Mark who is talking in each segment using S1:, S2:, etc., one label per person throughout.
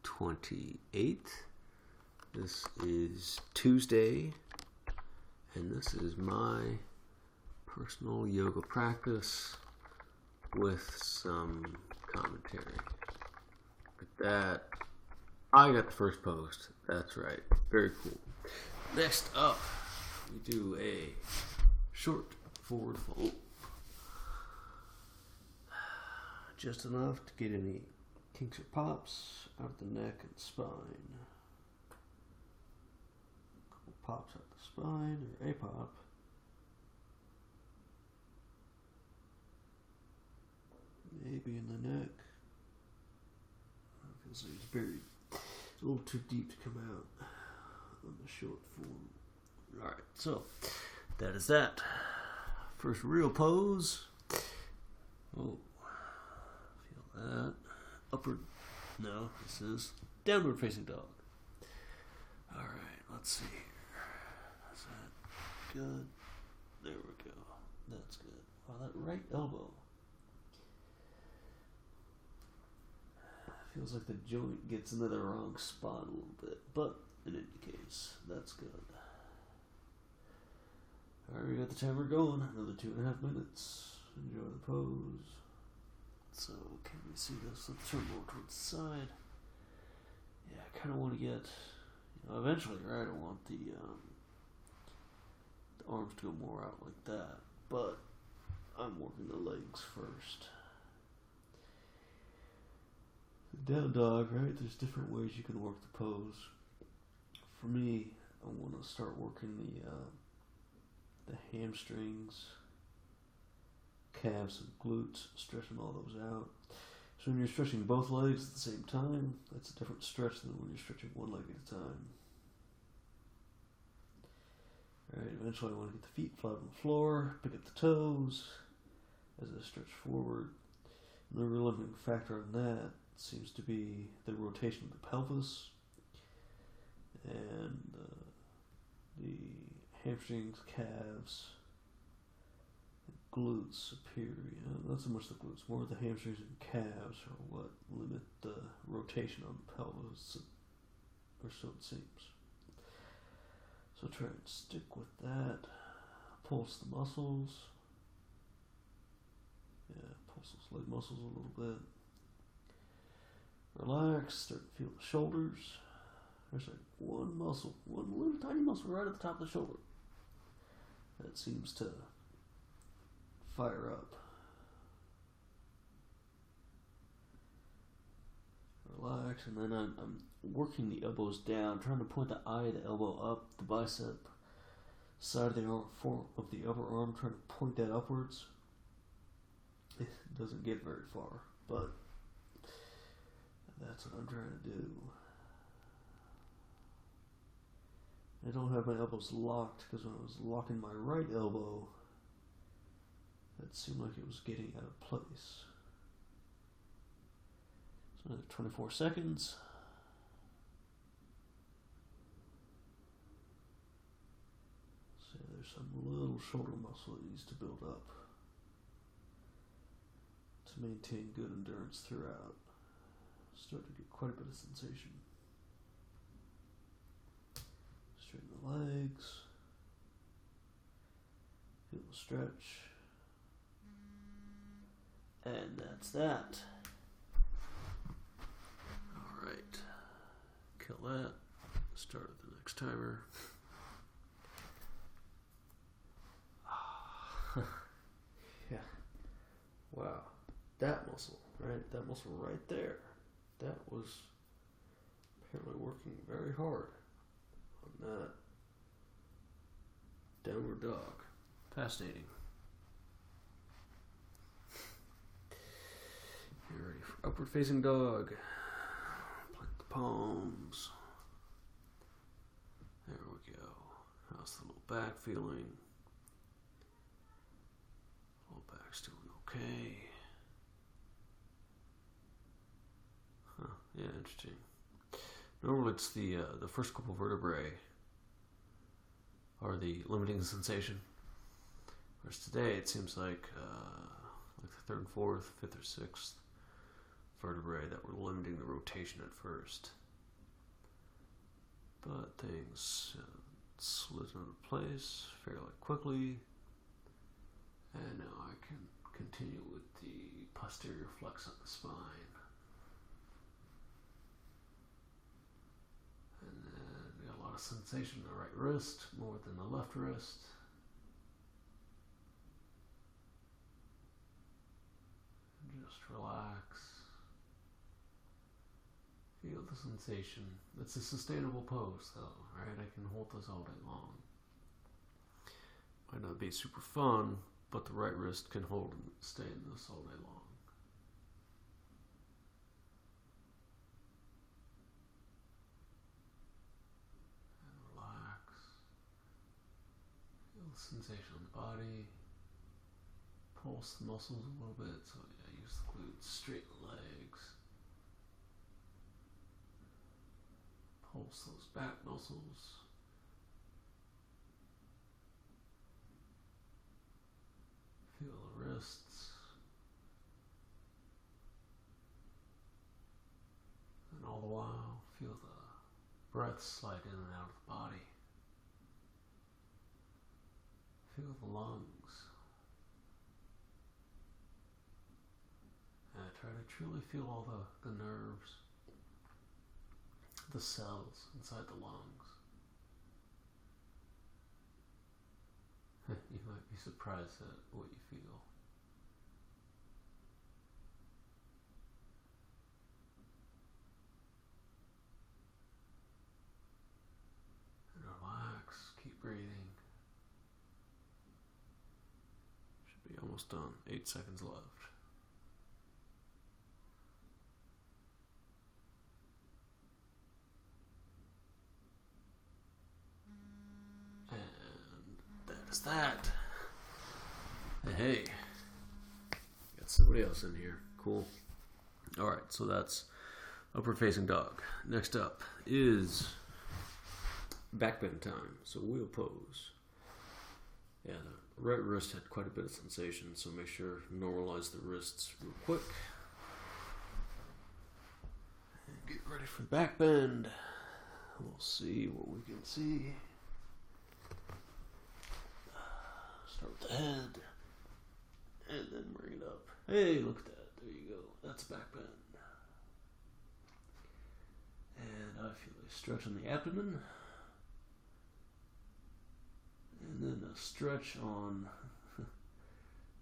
S1: 28th. This is Tuesday, and this is my personal yoga practice with some commentary. Look at that. I got the first post. That's right. Very cool. Next up, we do a short forward fold. Just enough to get any kinks or pops out of the neck and spine. A couple pops out the spine, or a pop. Maybe in the neck. Feels like it's buried a little too deep to come out on the short form. Alright, so that is that. First real pose. Oh, feel that. Upward. No, this is downward facing dog. Alright, let's see here. Is that good? There we go. That's good. Wow, that right elbow. Feels like the joint gets into the wrong spot a little bit, but in any case, that's good. Alright, we got the timer going. Another 2.5 minutes. Enjoy the pose. So, can we see this? Let's turn more towards the side. Yeah, I kind of want to get, eventually, right? I want the arms to go more out like that, but I'm working the legs first. Down dog, right? There's different ways you can work the pose. For me, I want to start working the hamstrings, calves, and glutes, stretching all those out. So when you're stretching both legs at the same time, that's a different stretch than when you're stretching one leg at a time. Alright, eventually I want to get the feet flat on the floor, pick up the toes as I stretch forward. And the real limiting factor on that seems to be the rotation of the pelvis and the hamstrings, calves, and glutes appear. Not so much the glutes, more the hamstrings and calves are what limit the rotation on the pelvis, or so it seems. So try and stick with that. Pulse the muscles. Yeah, pulse those leg muscles a little bit. Relax, start to feel the shoulders. There's like one muscle, one little tiny muscle right at the top of the shoulder that seems to fire up. Relax, and then I'm working the elbows down, trying to point the eye of the elbow up, the bicep side of the upper arm, trying to point that upwards. It doesn't get very far, but that's what I'm trying to do. I don't have my elbows locked because when I was locking my right elbow, that seemed like it was getting out of place. So another 24 seconds. So there's some little shoulder muscle that needs to build up to maintain good endurance throughout. Start to get quite a bit of sensation. Straighten the legs. Feel the stretch. And that's that. Alright. Kill that. Start at the next timer. Yeah. Wow. That muscle, right? That muscle right there. That was apparently working very hard on that downward dog. Fascinating. You're ready for upward facing dog. Plant the palms. There we go. How's the little back feeling? Little back's doing okay. Yeah, interesting. Normally it's the first couple vertebrae are the limiting sensation. Whereas today it seems like the third and fourth, fifth or sixth vertebrae that were limiting the rotation at first. But things slid into place fairly quickly, and now I can continue with the posterior flex of the spine. And then we got a lot of sensation in the right wrist, more than the left wrist. Just relax. Feel the sensation. It's a sustainable pose though, right? I can hold this all day long. Might not be super fun, but the right wrist can hold and stay in this all day long. And relax. Feel the sensation on the body. Pulse the muscles a little bit, so I use the glutes, straighten the legs. Pulse those back muscles. Feel the wrists. And all the while, feel the breath slide in and out of the body. Feel the lungs. And I try to truly feel all the nerves, the cells inside the lungs. You might be surprised at what you feel. And relax, keep breathing. Should be almost done. 8 seconds left. That. Hey, got somebody else in here. Cool. Alright, so that's upward facing dog. Next up is back bend time. So wheel pose. Yeah, the right wrist had quite a bit of sensation, so make sure to normalize the wrists real quick. And get ready for the back bend. We'll see what we can see. Start with the head, and then bring it up. Hey, look at that. There you go. That's back bend. And I feel a stretch on the abdomen. And then a stretch on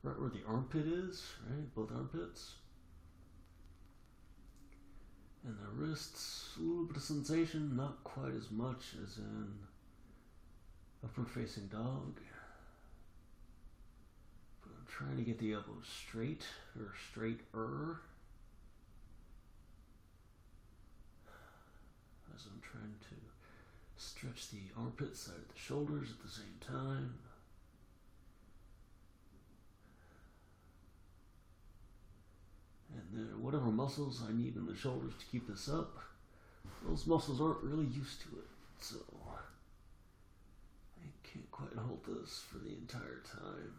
S1: right where the armpit is, right? Both armpits. And the wrists, a little bit of sensation, not quite as much as in upward facing dog. Trying to get the elbows straight, or straighter, as I'm trying to stretch the armpit side of the shoulders at the same time. And then whatever muscles I need in the shoulders to keep this up, those muscles aren't really used to it, so I can't quite hold this for the entire time.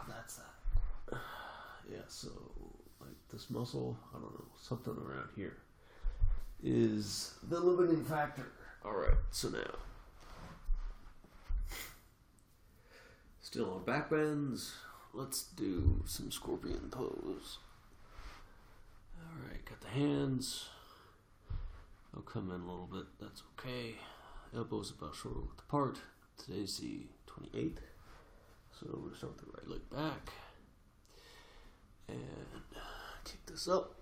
S1: That's that. Yeah, so like this muscle, I don't know, something around here is the limiting factor. Alright, so now still on back bends, let's do some scorpion pose. Alright, got the hands. They'll come in a little bit, that's okay. Elbows about shoulder width apart. Today's the 28th. So we're going to start with the right leg back. And kick this up.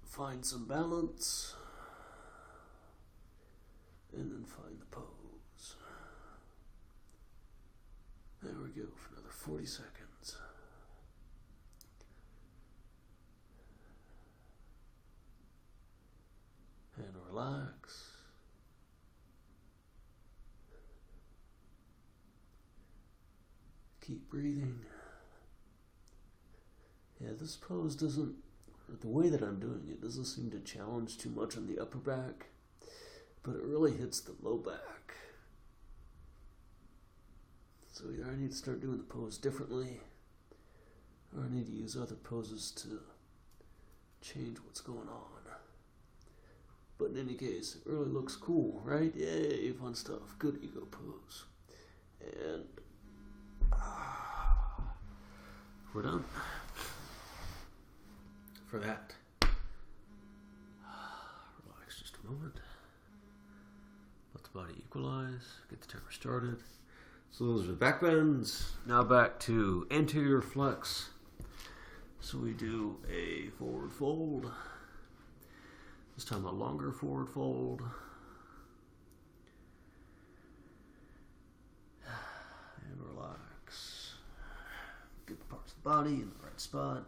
S1: Find some balance. And then find the pose. There we go for another 40 seconds. And relax. Keep breathing. Yeah, this pose doesn't the way that I'm doing it doesn't seem to challenge too much on the upper back, but it really hits the low back. So either I need to start doing the pose differently, or I need to use other poses to change what's going on. But in any case, it really looks cool, right? Yay, fun stuff. Good ego pose. And we're done for that. Relax just a moment. Let the body equalize. Get the timer started. So those are the back bends. Now back to anterior flex. So we do a forward fold. This time a longer forward fold. And relax. Get the parts of the body in the right spot.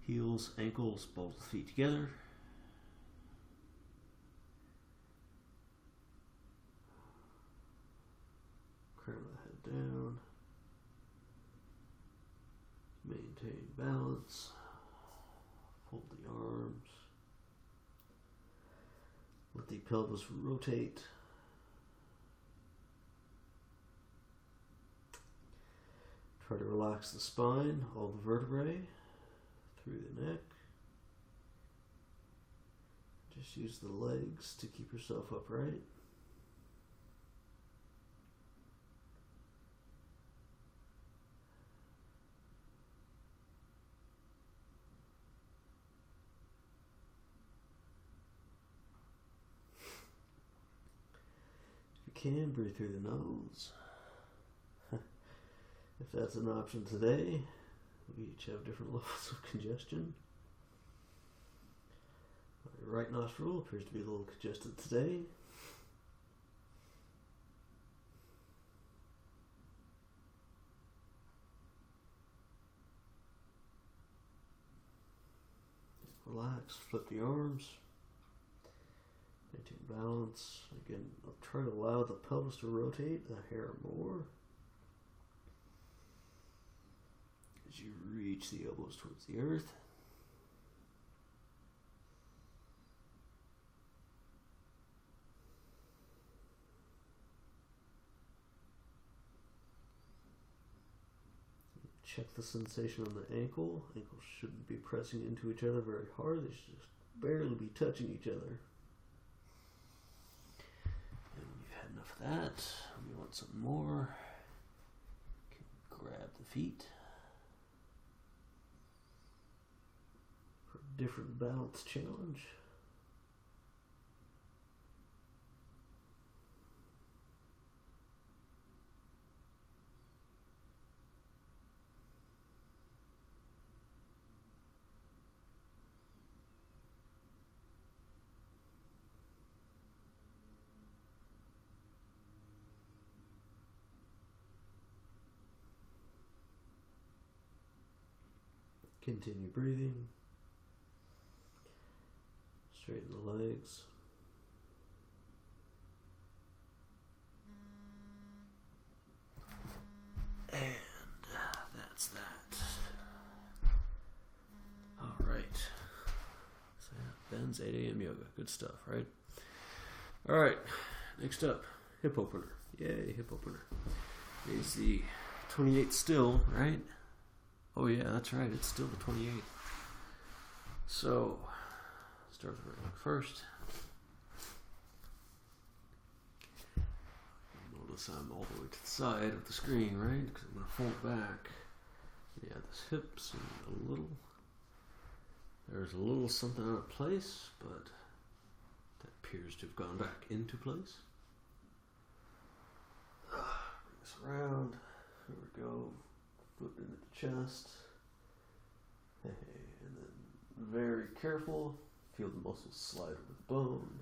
S1: Heels, ankles, both feet together. Crown of the head down. Maintain balance. Fold the arms. Let the pelvis rotate. Try to relax the spine, all the vertebrae through the neck. Just use the legs to keep yourself upright. Can breathe through the nose. If that's an option today, we each have different levels of congestion. Your right nostril appears to be a little congested today. Relax, flip the arms. Maintain balance. Again, I'll try to allow the pelvis to rotate a hair more as you reach the elbows towards the earth. Check the sensation on the ankle. Ankles shouldn't be pressing into each other very hard. They should just barely be touching each other. Enough of that. We want some more. Grab the feet for a different balance challenge. Continue breathing. Straighten the legs. And that's that. All right. So Ben's 8 a.m. yoga. Good stuff, right? All right. Next up, hip opener. Yay, hip opener. Is the 28th still, right? Oh yeah, that's right. It's still the 28th. So, start with the right leg first. Notice I'm all the way to the side of the screen, right? Because I'm going to fold back. Yeah, this hips and a little. There's a little something out of place, but that appears to have gone back into place. Bring this around. Here we go. Foot into the chest. Hey, and then very careful. Feel the muscles slide over the bone.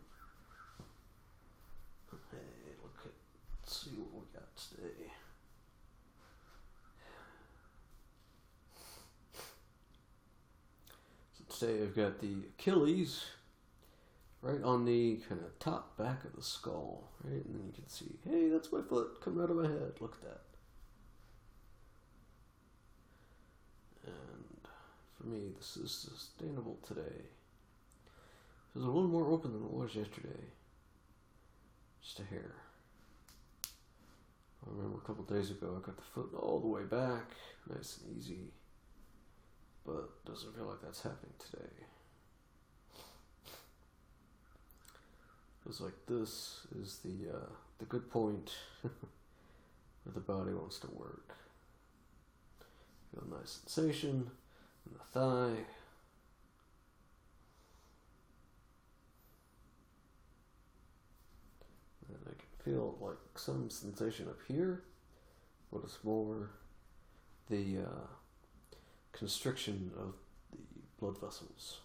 S1: Hey, let's see what we got today. So today I've got the Achilles right on the kind of top back of the skull, right? And then you can see, hey, that's my foot coming out of my head. Look at that. And for me, this is sustainable today. It was a little more open than it was yesterday. Just a hair. I remember a couple days ago I got the foot all the way back, nice and easy. But doesn't feel like that's happening today. Feels like this is the good point where the body wants to work. Feel a nice sensation in the thigh. And I can feel like some sensation up here, but it's more the constriction of the blood vessels.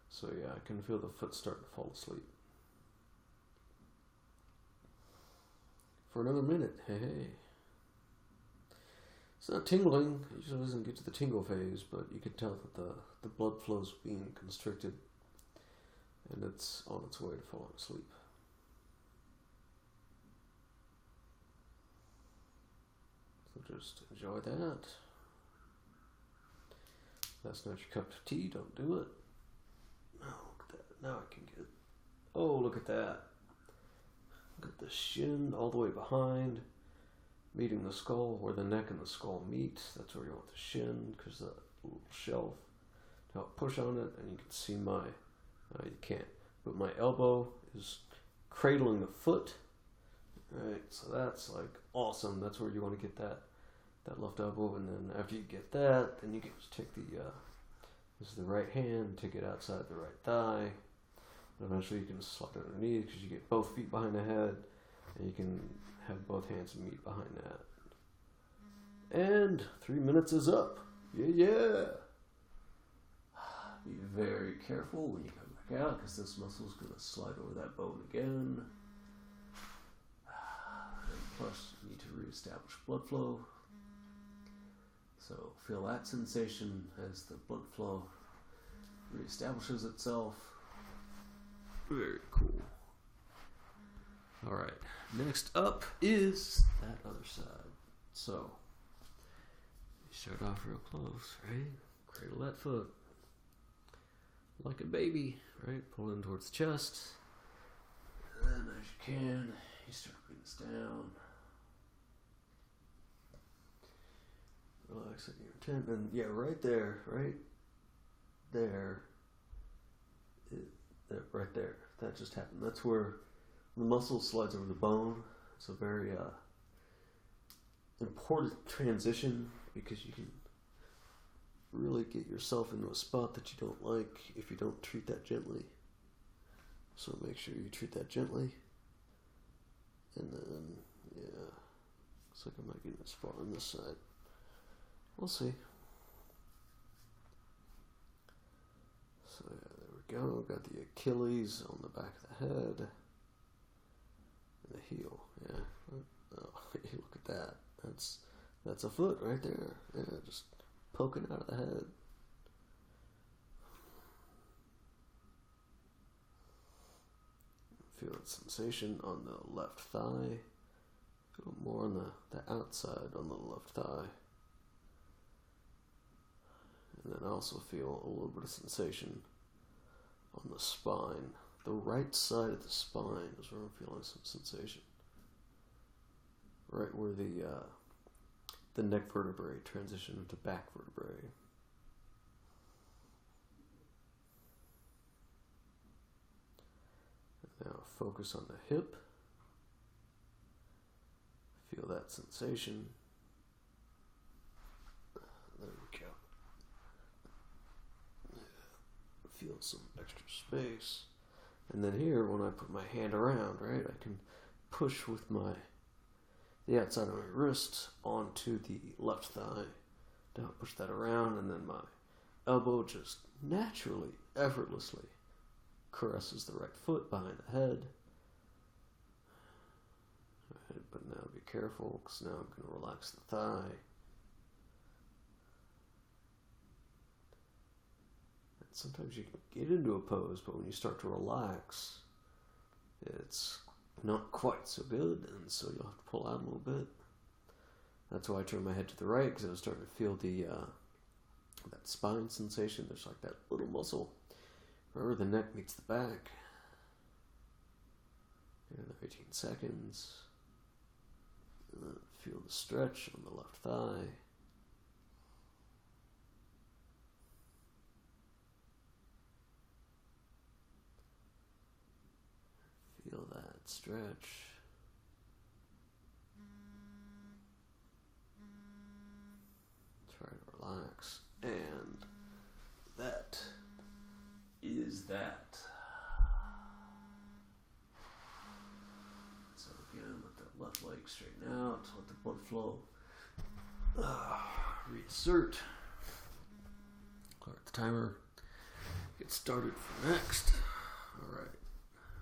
S1: So yeah, I can feel the foot starting to fall asleep. For another minute, hey. It's not tingling, it usually doesn't get to the tingle phase, but you can tell that the blood flow's being constricted and it's on its way to falling asleep. So just enjoy that. That's not your cup of tea, don't do it. Oh, look at that. Now I can get. Oh, look at that. Look at the shin all the way behind, meeting the skull, where the neck and the skull meet. That's where you want the shin, because that little shelf. Now push on it, and you can see my. You can't, but my elbow is cradling the foot. Right, so that's like awesome. That's where you want to get that left elbow, and then after you get that, then you can just take this is the right hand, take it outside the right thigh. And eventually you can slide underneath because you get both feet behind the head, and you can have both hands meet behind that. And 3 minutes is up. Yeah. Be very careful when you come back out, because this muscle is going to slide over that bone again. And plus, you need to reestablish blood flow. So feel that sensation as the blood flow reestablishes itself. Very cool. Alright, next up is that other side. So, you start off real close, right? Cradle that foot. Like a baby, right? Pull in towards the chest. And then as you can, you start bringing this down. Relaxing your intent. And yeah, right there. Right there. That just happened. That's where the muscle slides over the bone. It's a very important transition, because you can really get yourself into a spot that you don't like if you don't treat that gently. So make sure you treat that gently. And then, yeah, looks like I might get as far on this side. We'll see. So yeah, there we go. Got the Achilles on the back of the head. And the heel, yeah. Oh, look at that. That's a foot right there. Yeah, just poking out of the head. Feel that sensation on the left thigh. Feel more on the outside on the left thigh. And then I also feel a little bit of sensation on the spine. The right side of the spine is where I'm feeling some sensation. Right where the neck vertebrae transition into back vertebrae. Now focus on the hip. Feel that sensation. There we go. Feel some extra space. And then here, when I put my hand around, right, I can push with the outside of my wrist onto the left thigh. Now push that around, and then my elbow just naturally, effortlessly caresses the right foot behind the head. Right, but now be careful, because now I'm going to relax the thigh. Sometimes you can get into a pose, but when you start to relax, it's not quite so good, and so you'll have to pull out a little bit. That's why I turned my head to the right, because I was starting to feel that spine sensation. There's like that little muscle wherever the neck meets the back. Another 18 seconds. And then feel the stretch on the left thigh. Feel that stretch. Try to relax. And that is that. So again, let the left leg straighten out. Let the blood flow. Reassert. Clear the timer. Get started for next. Alright.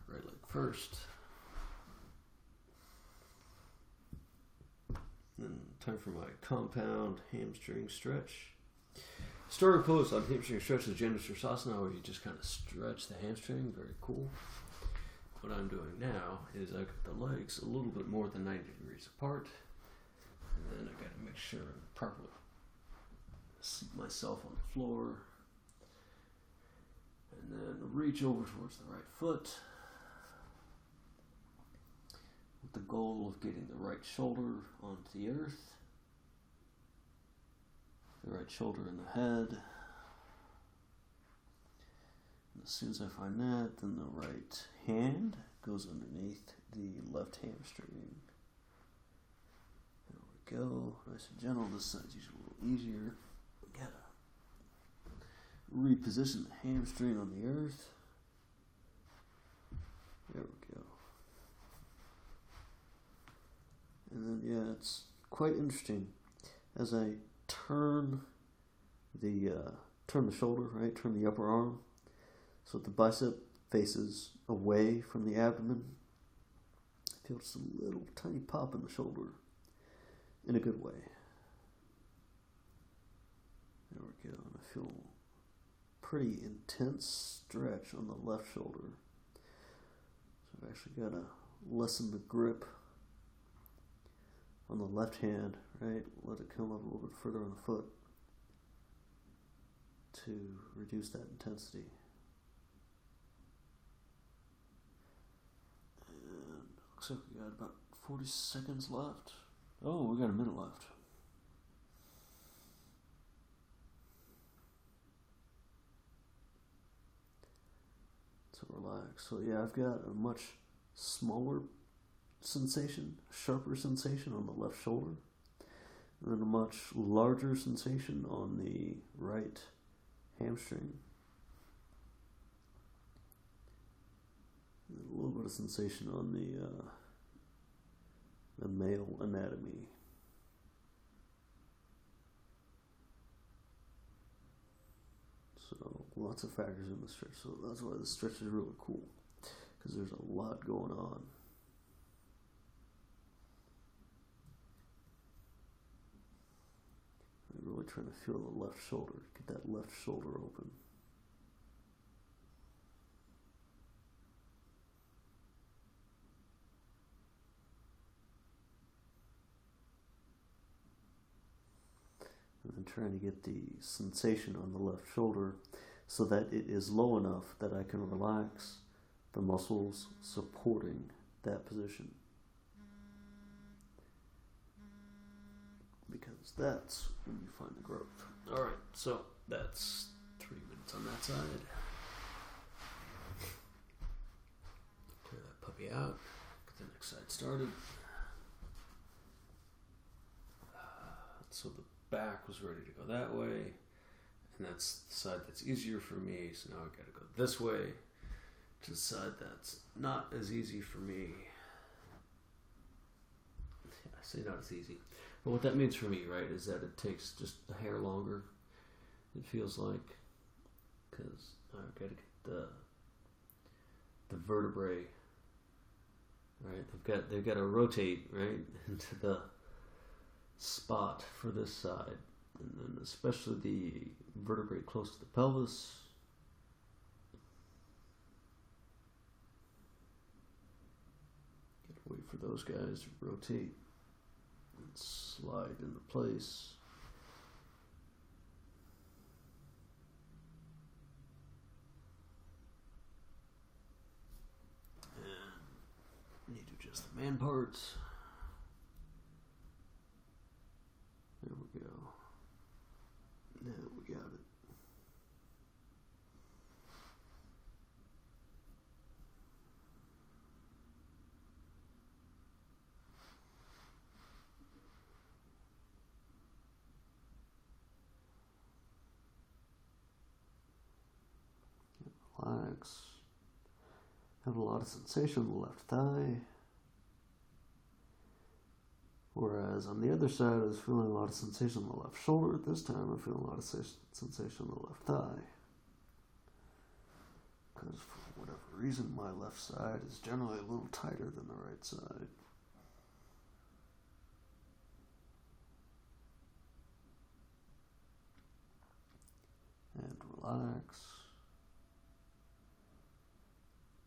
S1: Right leg first. Then time for my compound hamstring stretch. Starter pose on hamstring stretch is Janushirasana, where you just kind of stretch the hamstring. Very cool. What I'm doing now is I got the legs a little bit more than 90 degrees apart. And then I got to make sure I properly seat myself on the floor. And then reach over towards the right foot. With the goal of getting the right shoulder onto the earth. The right shoulder in the head. And as soon as I find that, then the right hand goes underneath the left hamstring. There we go. Nice and gentle. This side's usually a little easier. We gotta reposition the hamstring on the earth. There we go. And then, yeah, it's quite interesting. As I turn the shoulder, right? Turn the upper arm, so that the bicep faces away from the abdomen. I feel just a little tiny pop in the shoulder, in a good way. There we go. And I feel pretty intense stretch on the left shoulder. So I've actually got to lessen the grip on the left hand, right? Let it come up a little bit further on the foot to reduce that intensity. And looks like we got about 40 seconds left. Oh, we got a minute left. So relax. So yeah, I've got a much smaller sensation, sharper sensation on the left shoulder, and then a much larger sensation on the right hamstring. And a little bit of sensation on the male anatomy. So lots of factors in the stretch. So that's why the stretch is really cool, because there's a lot going on. I'm really trying to feel the left shoulder, get that left shoulder open. And then trying to get the sensation on the left shoulder so that it is low enough that I can relax the muscles supporting that position. Because that's when you find the growth. Alright, so that's 3 minutes on that side. Clear that puppy out. Get the next side started. So the back was ready to go that way. And that's the side that's easier for me. So now I've got to go this way to the side that's not as easy for me. I say not as easy. But what that means for me, right, is that it takes just a hair longer, it feels like, because I've got to get the vertebrae, right, they've got to rotate, right, into the spot for this side, and then especially the vertebrae close to the pelvis. Gotta wait for those guys to rotate. Slide into place. Just the man parts. There we go. Now we got it. Relax. Have a lot of sensation in the left thigh. Whereas on the other side, I was feeling a lot of sensation on the left shoulder. This time, I'm feeling a lot of sensation on the left thigh. Because for whatever reason, my left side is generally a little tighter than the right side. And relax.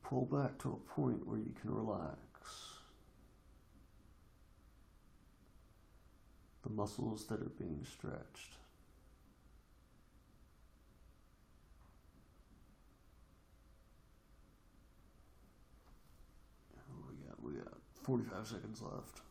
S1: Pull back to a point where you can relax. The muscles that are being stretched. We got 45 seconds left.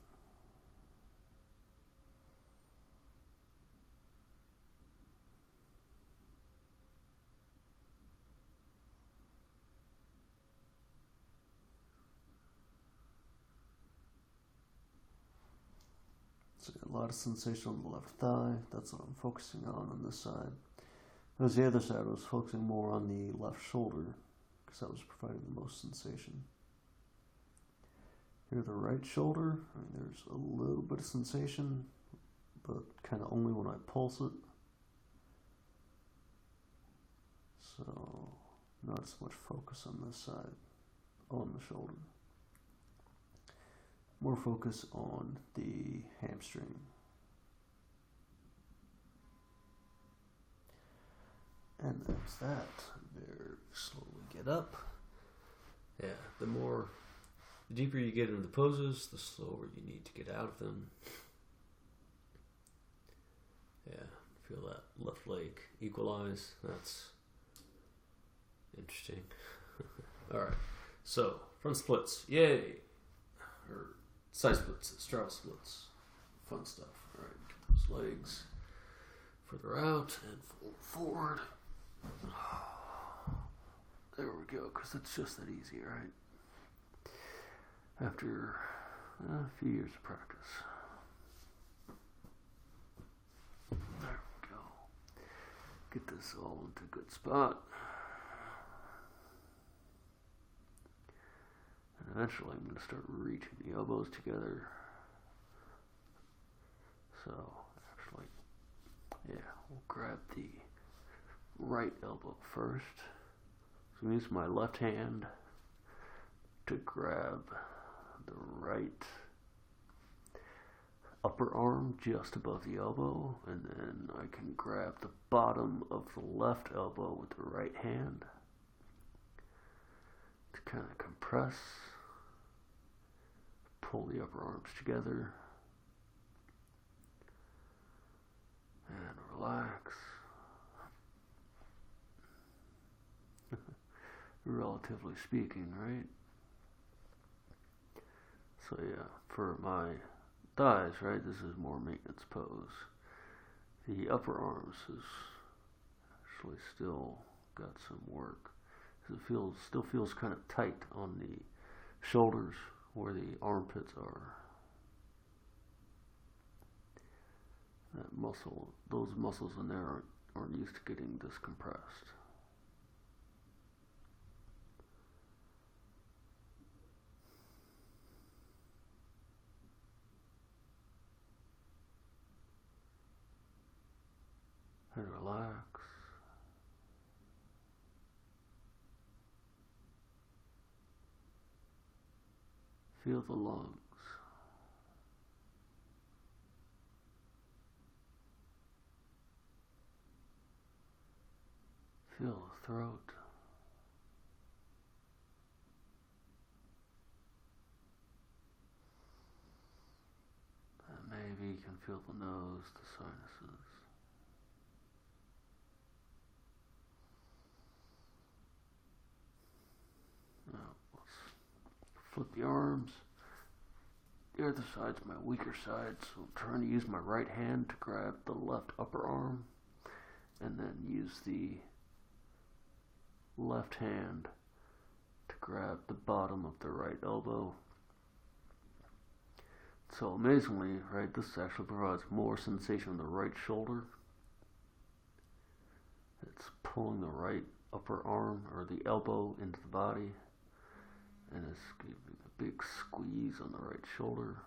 S1: So a lot of sensation on the left thigh. That's what I'm focusing on this side. Whereas the other side, I was focusing more on the left shoulder because that was providing the most sensation. Here, the right shoulder, there's a little bit of sensation, but kind of only when I pulse it. So, not as much focus on this side, on the shoulder. More focus on the hamstring. And that's that. Very slowly get up. Yeah, the deeper you get into the poses, the slower you need to get out of them. Yeah, feel that left leg equalize. That's interesting. Alright, so front splits. Yay! Or side splits, straddle splits. Fun stuff. Alright, get those legs further out and fold forward. There we go, because it's just that easy, right? After a few years of practice. There we go. Get this all into a good spot. And eventually I'm going to start reaching the elbows together. So, actually, yeah, we'll grab the right elbow first. So I use my left hand to grab the right upper arm just above the elbow, and then I can grab the bottom of the left elbow with the right hand to kind of compress, pull the upper arms together, and relax. Relatively speaking, right? So yeah, for my thighs, right, this is more maintenance pose. The upper arms is actually still got some work. It still feels kind of tight on the shoulders where the armpits are. That muscle, those muscles in there aren't used to getting this compressed. And relax. Feel the lungs. Feel the throat. And maybe you can feel the nose, the sinuses. Now, let's flip the arms, the other side's my weaker side, so I'm trying to use my right hand to grab the left upper arm, and then use the left hand to grab the bottom of the right elbow. So amazingly, right, this actually provides more sensation on the right shoulder. It's pulling the right upper arm or the elbow into the body, and it's giving a big squeeze on the right shoulder.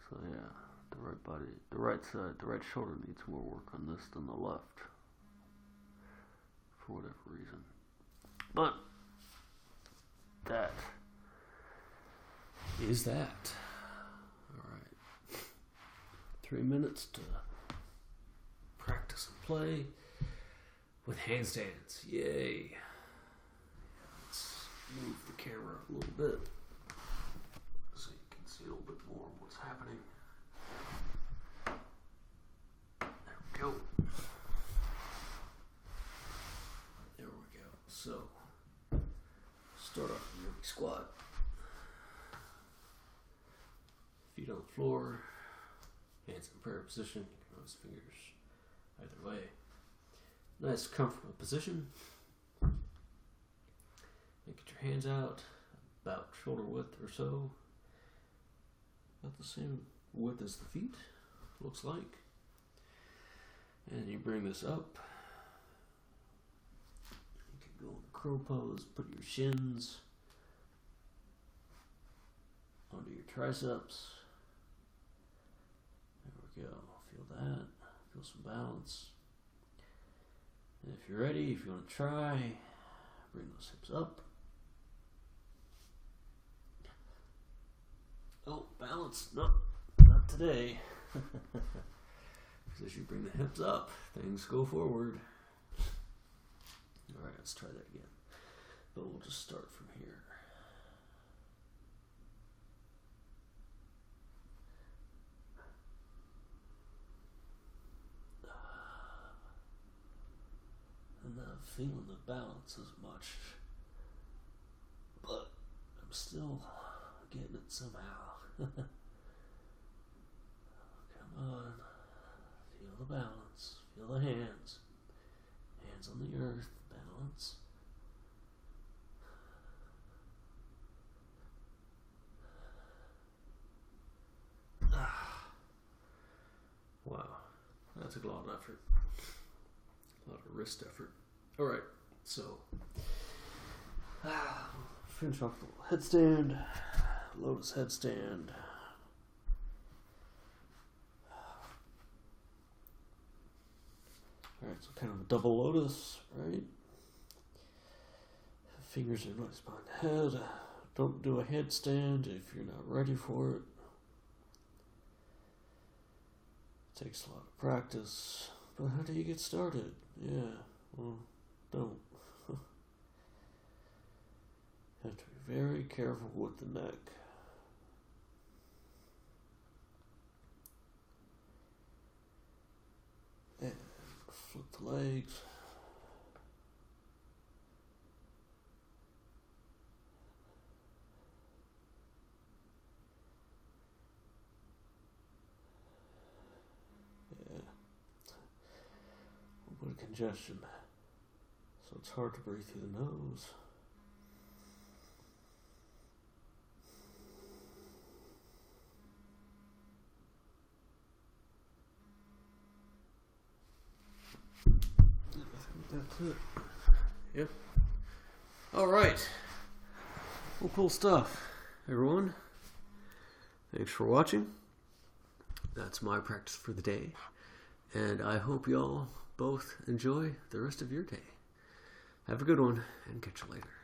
S1: So yeah, the right body, the right side, the right shoulder needs more work on this than the left, for whatever reason. But that is that. Alright. 3 minutes to practice and play with handstands. Yay. Let's move the camera a little bit so you can see a little bit more of what's happening. There we go. There we go. So, start off with yogi squat. Feet on the floor, hands in prayer position. You can run his fingers either way. Nice, comfortable position. And get your hands out about shoulder width or so. About the same width as the feet, looks like. And you bring this up. You can go in the crow pose, put your shins onto your triceps. There we go. Feel that. Feel some balance. And if you're ready, if you want to try, bring those hips up. Oh, balance. No, not today. Because as you bring the hips up, things go forward. Alright, let's try that again. But we'll just start from here. I'm not feeling the balance as much, but I'm still getting it somehow. Come on, feel the balance, feel the hands on the earth, balance. Wow, that took a lot of effort. A lot of wrist effort. Alright, so finish off the headstand, lotus headstand. Alright, so kind of a double lotus, right? Fingers are nice behind the head. Don't do a headstand if you're not ready for it. It takes a lot of practice. But how do you get started? Yeah, well, don't. You have to be very careful with the neck. And flip the legs. Of congestion, so it's hard to breathe through the nose. I think that's it. Yep. All right. Well, cool stuff, everyone. Thanks for watching. That's my practice for the day, and I hope y'all both enjoy the rest of your day. Have a good one, and catch you later.